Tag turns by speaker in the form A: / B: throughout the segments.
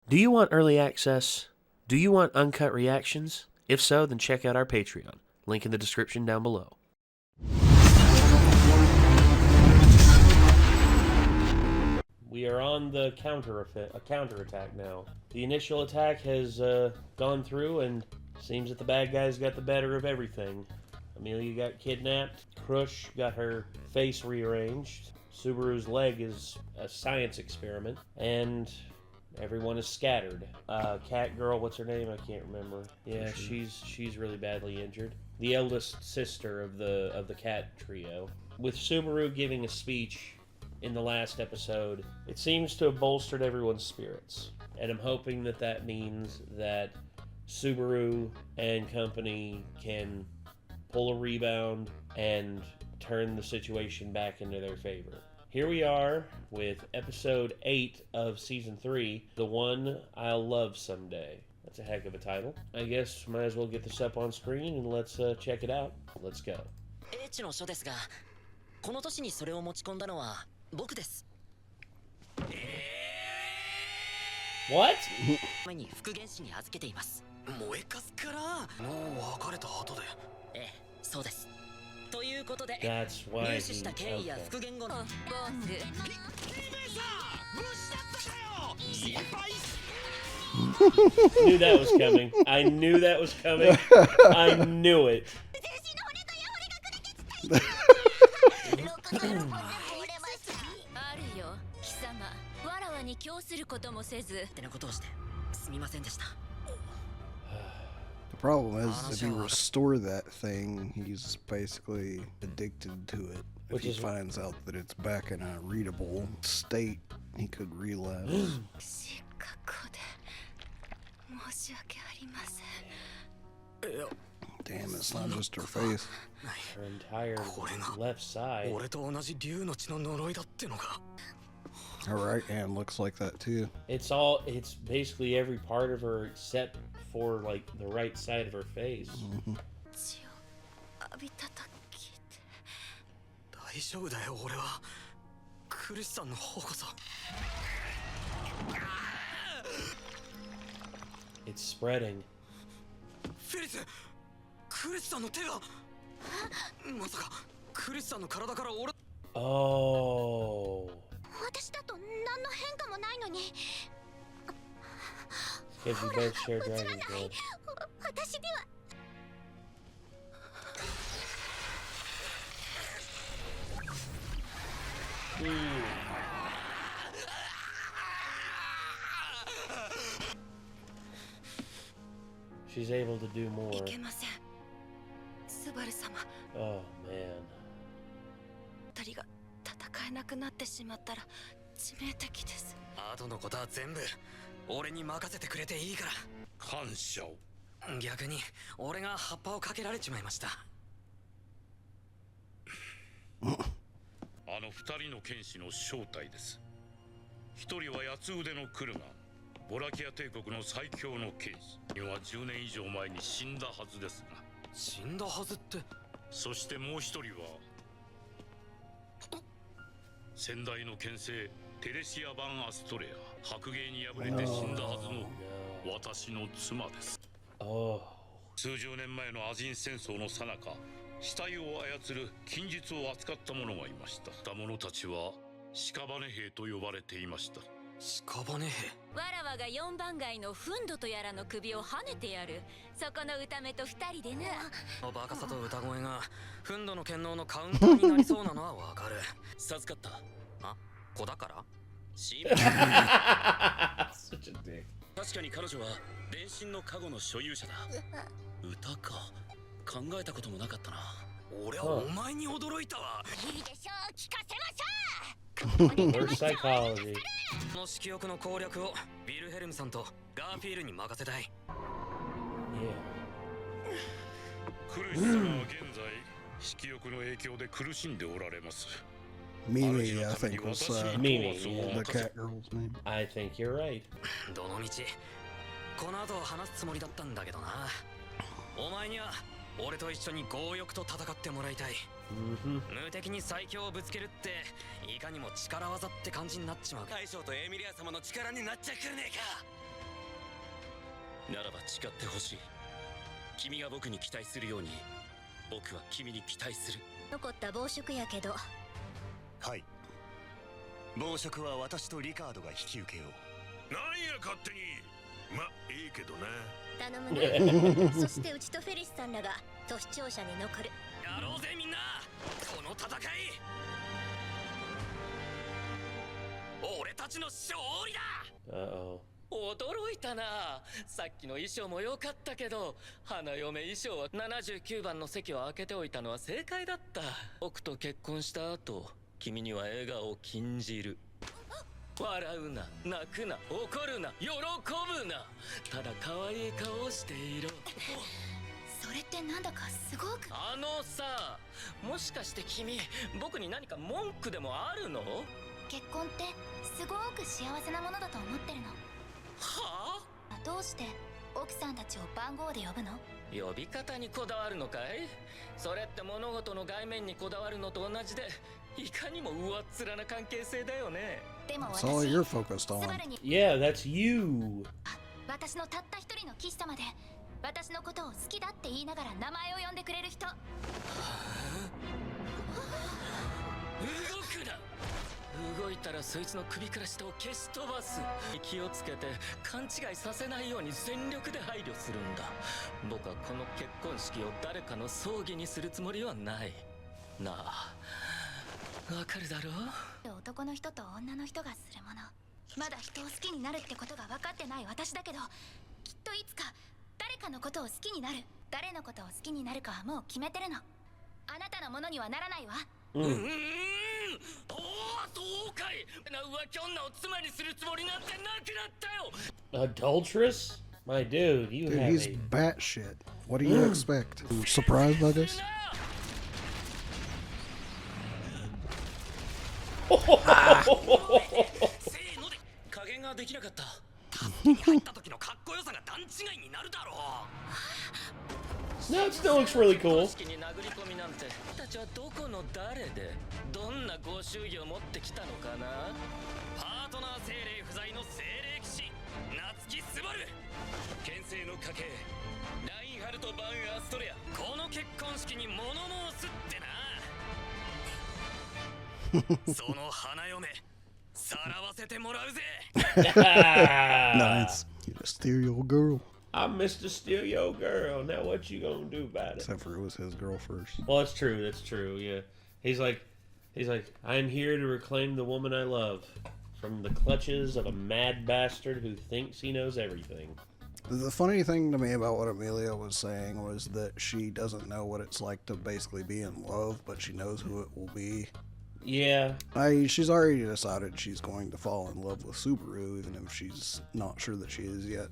A: Do you want early access? Do you want uncut reactions? If so, then check out our Patreon. Link in the description down below. We are on the counterattack now. The initial attack has gone through, and seems that the bad guys got the better of everything. Amelia got kidnapped. Krush got her face rearranged. Subaru's leg is a science experiment, and everyone is scattered. Cat girl, what's her name? I can't remember. Yeah, she's really badly injured. The eldest sister of the cat trio. With Subaru giving a speech in the last episode, it seems to have bolstered everyone's spirits. And I'm hoping that that means that Subaru and company can pull a rebound and turn the situation back into their favor. Here we are with episode 8 of season 3, The One I'll Love Someday. That's a heck of a title. I guess might as well get this up on screen and let's check it out. Let's go.
B: この年にそれを持ち込んだのは僕です。
A: What?
B: 前に復元師に預けています。
C: 燃えかすからもう別れた後で。
B: ええ、そうです。ということで、入
A: That's why
B: 手した経緯や復元後のボス。
C: 姫さん、無事だったかよ。心配。
A: Knew that was coming. I knew that was coming. I knew it.
D: あるよ、貴様。わらわに供することもせず。
B: ってなことをしてすみませんでした。
E: The problem is, if you restore that thing, he's basically addicted to it. If
A: Which
E: he
A: is
E: finds out that it's back in a readable state, he could relapse.
D: 失格で申し訳ありません。
E: Damn, it's not just her face.
A: Her entire left side.
C: 俺と同じ竜の血の呪いだってのか。
E: Her right hand looks like that too.
A: It's basically every part of her except for like the right side of her face.
D: 血を浴びたと聞いて。
C: 大丈夫だよ、俺は。クリスさんの方こそ。
A: It's spreading.
C: フェリス、クリスさんの手が。まさかクリスさんの体から俺。
A: Oh.
D: 私だと何の変化もないのに。
A: Because you both share dragon blood.
D: 私には。
A: She's able to do more.
D: いけません。スバル様。
A: Oh man.
D: 二人が戦えなくなってしまったら致命的です。
C: 後のことは全部俺に任せてくれていいから。感謝を。逆に俺が葉っぱをかけられちまいました。
F: あの二人の剣士の正体です。一人は八つ腕のクルガ、ボラキア帝国の最強の剣士。今は10年以上前に死んだはずですが。
C: 死んだはずって。
F: そしてもう一人は先代の剣聖テレシア・バン・アストレア、白芸に敗れて死んだはずの私の妻です。
A: Oh.
F: 数十年前のアジン戦争の最中、死体を操る禁術を扱った者がいました。た者たちは屍兵と呼ばれていました。
C: 屍兵。
D: わらわが4番街のフンドとやらの首を跳ねてやる。そこの歌目と2人でな。
C: バカさと歌声がフンドの剣能のカウンターになりそうなのはわかる。授かった。あ、子だから。
A: Such a dick.
C: 確かに彼女は電信のカゴの所有者だ。歌か。考えたこともなかったな。俺はお前に驚いたわ。
D: いいでしょう、聞かせましょう。
A: Where's psychology?
C: この色欲の攻略をビルヘルムさんとガーフィールに任せたい。
A: Yeah.
F: クルシ様は現在色欲の影響で苦しんでおられます。
E: Mimi, I think was
A: Mimi,
E: the
A: yeah.
E: cat girl's name.
A: I think you're right.
C: どのみちこの後話すつもりだったんだけどな。お前には俺と一緒に強欲と戦ってもらいたい。無敵に最強をぶつけるっていかにも力技って感じになっちまう。大将とエミリア様の力になっちゃくれねえか。ならば誓ってほしい。君が僕に期待するように、僕は君に期待する。
D: 残った暴食やけど。
G: はい。暴食は私とリカードが引き受けよう。
F: なんや勝手に。ま、いいけどな。
D: 頼むね。そしてうちとフェリスさんらが都市庁舎に残る。
C: やろうぜみんな、この戦い。俺たちの勝利だ。
A: Uh-oh.
C: 驚いたな。さっきの衣装も良かったけど、花嫁衣装は79番の席を空けておいたのは正解だった。僕と結婚した後、君には笑顔を禁じる。笑うな、泣くな、怒るな、喜ぶな。ただ可愛い顔をしていろ。
D: それってなんだかすごく。
C: あのさ、もしかして君、僕に何か文句でもあるの？
D: 結婚ってすごく幸せなものだと思ってるの。
C: はあ？
D: どうして奥さんたちを番号で呼ぶの？
C: 呼び方にこだわるのかい？それって物事の外面にこだわるのと同じで、いかにも上っ面な関係性だよね。
D: でも
E: That's all
D: 私、
E: you're focused
D: ス
E: on.
D: バルに
A: Yeah, that's you.
D: 私のたった一人の騎士様で、私のことを好きだって言いながら名前を呼んでくれる人。
C: 動くな。動いたらそいつの首から下を消し飛ばす。気をつけて勘違いさせないように全力で配慮するんだ。僕はこの結婚式を誰かの葬儀にするつもりはない。なあ、わかるだろう？
D: 男の人と女の人がするもの。まだ人を好きになるってことが分かってない私だけど、きっといつか誰かのことを好きになる。誰のことを好きになるかはもう決めてるの。あなたのものにはならないわ。
C: おお、そうかい。浮気女を妻にするつもりなんてなくなったよ。
A: Adulteress? My dude, you
E: Dude,
A: have
E: he's
A: a...
E: batshit. What do you expect? Surprised by this?
C: せーので加減ができなかった。入った時のかっこよさが段違いになるだろう。
A: No, it still looks really cool.
C: 式に殴り込みなんて、君たちはどこの誰でどんなご祝儀を持ってきたのかな。パートナー精霊不在の精霊騎士夏木スバル、牽制の家系ラインハルト・バン・アストレア。この結婚式に物申すってな。その花嫁さらわせてもらうぜ。
E: Nice. You're a stereo girl.
A: I'm Mr. Steal Your Girl. Now what you gonna do about it?
E: Except for it was his girl first.
A: Well, that's true. That's true. Yeah. He's like, I'm here to reclaim the woman I love from the clutches of a mad bastard who thinks he knows everything.
E: The funny thing to me about what Amelia was saying was that she doesn't know what it's like to basically be in love, but she knows who it will be.
A: Yeah.
E: She's already decided she's going to fall in love with Subaru, even if she's not sure that she is yet.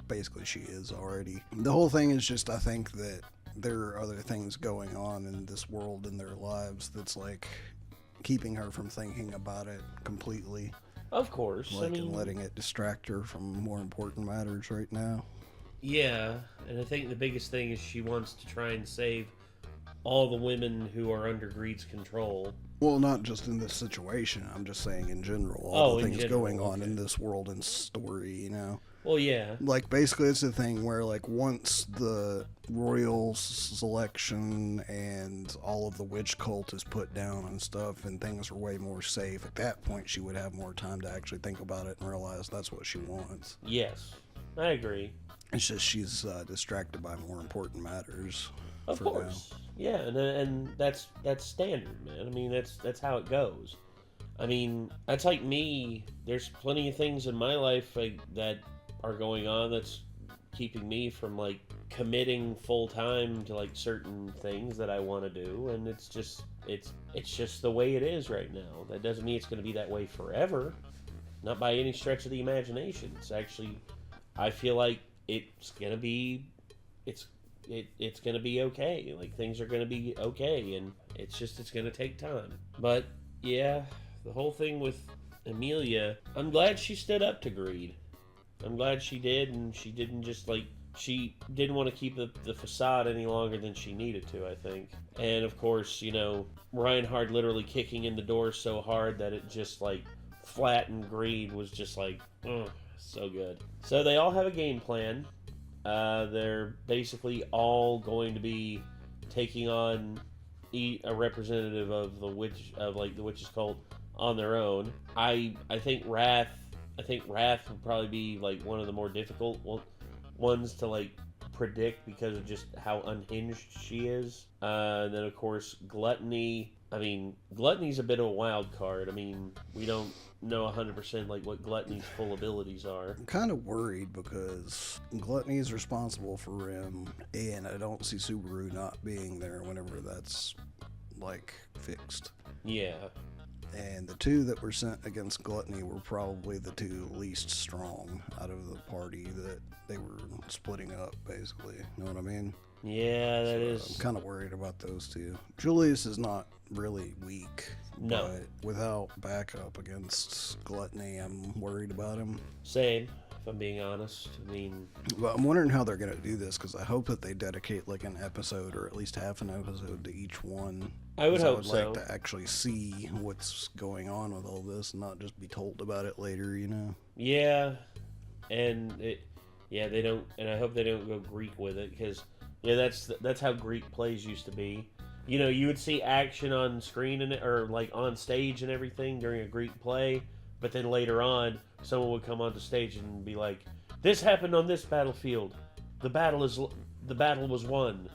E: Basically she is already. The whole thing is just, I think that there are other things going on in this world in their lives that's like keeping her from thinking about it completely.
A: Of course.
E: Like,
A: I mean,
E: and letting it distract her from more important matters right now.
A: Yeah, and I think the biggest thing is she wants to try and save all the women who are under greed's control.
E: Well, not just in this situation. I'm just saying in general. All the things
A: general,
E: going on
A: okay.
E: in this world and story, you know?
A: Well, yeah.
E: Like, basically, it's a thing where, like, once the royal selection and all of the witch cult is put down and stuff, and things are way more safe, at that point, she would have more time to actually think about it and realize that's what she wants.
A: Yes, I agree.
E: It's just she's distracted by more important matters.
A: Of course. Now. Yeah, and that's standard, man. I mean, that's how it goes. I mean, that's like me. There's plenty of things in my life that are going on that's keeping me from like committing full time to like certain things that I want to do, and it's just the way it is right now. That doesn't mean it's going to be that way forever. Not by any stretch of the imagination. It's actually, I feel like it's gonna be okay. Like, things are gonna be okay, and it's gonna take time. But yeah, the whole thing with Amelia, I'm glad she stood up to greed. I'm glad she did, and she didn't just she didn't want to keep the facade any longer than she needed to, I think. And of course, you know, Reinhard literally kicking in the door so hard that it just like flattened greed was just like, So good. So they all have a game plan. They're basically all going to be taking on a representative of the witch's cult on their own. I think Wrath would probably be like one of the more difficult ones to like predict because of just how unhinged she is. And then of course Gluttony. I mean, Gluttony's a bit of a wild card. I mean, we don't know 100% like what Gluttony's full abilities are.
E: I'm kind of worried because Gluttony is responsible for Rim, and I don't see Subaru not being there whenever that's like fixed.
A: Yeah.
E: And the two that were sent against Gluttony were probably the two least strong out of the party that they were splitting up, basically. You know what I mean?
A: Yeah, that is.
E: I'm kind of worried about those two. Julius is not really weak.
A: No.
E: But without backup against Gluttony, I'm worried about him.
A: Same, if I'm being honest. I mean...
E: But I'm wondering how they're going to do this, because I hope that they dedicate like an episode or at least half an episode to each one.
A: I would hope so.
E: I would like to actually see what's going on with all this and not just be told about it later, you know?
A: Yeah, and they don't, and I hope they don't go Greek with it, because yeah, that's how Greek plays used to be. You know, you would see action on screen or like on stage and everything during a Greek play, but then later on, someone would come onto stage and be like, "This happened on this battlefield. The battle was won,"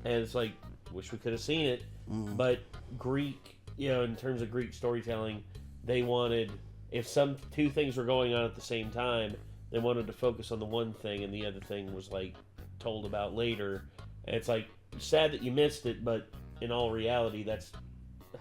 A: and it's like, wish we could have seen it. But Greek, you know, in terms of Greek storytelling, they wanted, if some two things were going on at the same time, they wanted to focus on the one thing and the other thing was like told about later. And it's like sad that you missed it, but in all reality, that's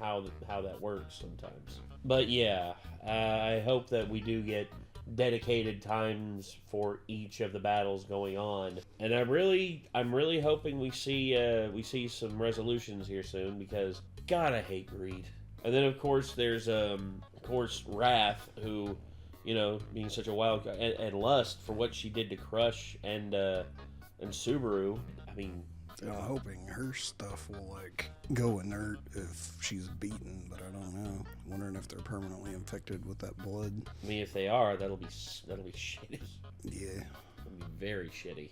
A: how that works sometimes. But yeah, I hope that we do get dedicated times for each of the battles going on, and I'm really hoping we see some resolutions here soon, because God, I hate greed. And then of course there's Wrath, who, you know, being such a wild guy, and Lust for what she did to Crush and Subaru. I mean,
E: I'm hoping her stuff will like go inert if she's beaten, but I don't know. I'm wondering if they're permanently infected with that blood.
A: I mean, if they are, that'll be shitty.
E: Yeah.
A: It'll be very shitty.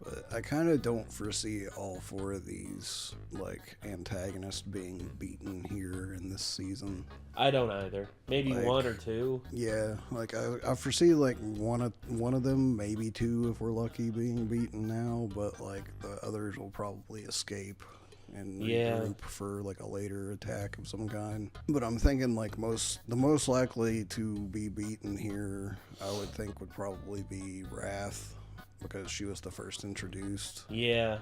E: But I kind of don't foresee all four of these like antagonists being beaten here in this season.
A: I don't either. Maybe
E: like,
A: one or two.
E: Yeah, like I foresee like one of them, maybe two if we're lucky, being beaten now. But like the others will probably escape and regroup for like a later attack of some kind. But I'm thinking like the most likely to be beaten here, I would think would probably be Wrath, because she was the first introduced.
A: Yeah.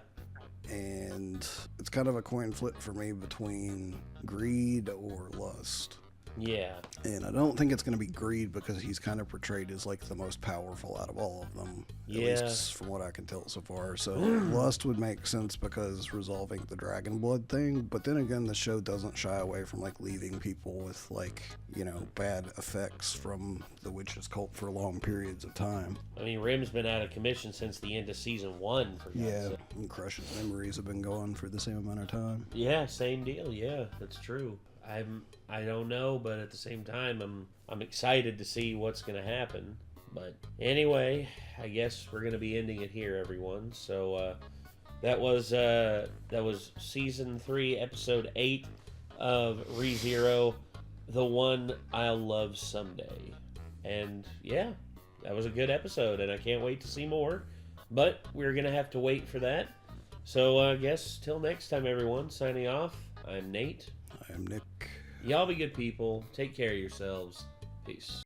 E: And it's kind of a coin flip for me between Greed or Lust.
A: Yeah.
E: And I don't think it's going to be Greed, because he's kind of portrayed as like the most powerful out of all of them.
A: Yeah.
E: At least from what I can tell so far. So Lust would make sense because resolving the dragon blood thing. But then again, the show doesn't shy away from like leaving people with like, you know, bad effects from the witch's cult for long periods of time.
A: I mean, Rim's been out of commission since the end of season 1. For
E: Yeah,
A: sake.
E: and Crush's memories have been gone for the same amount of time.
A: Yeah, same deal. Yeah, that's true. I don't know, but at the same time, I'm excited to see what's going to happen. But anyway, I guess we're going to be ending it here, everyone. So that was season 3, episode 8 of ReZero, the one I'll love someday. And yeah, that was a good episode, and I can't wait to see more. But we're going to have to wait for that. So I guess till next time, everyone. Signing off. I'm Nate.
E: I am Nick.
A: Y'all be good people. Take care of yourselves. Peace.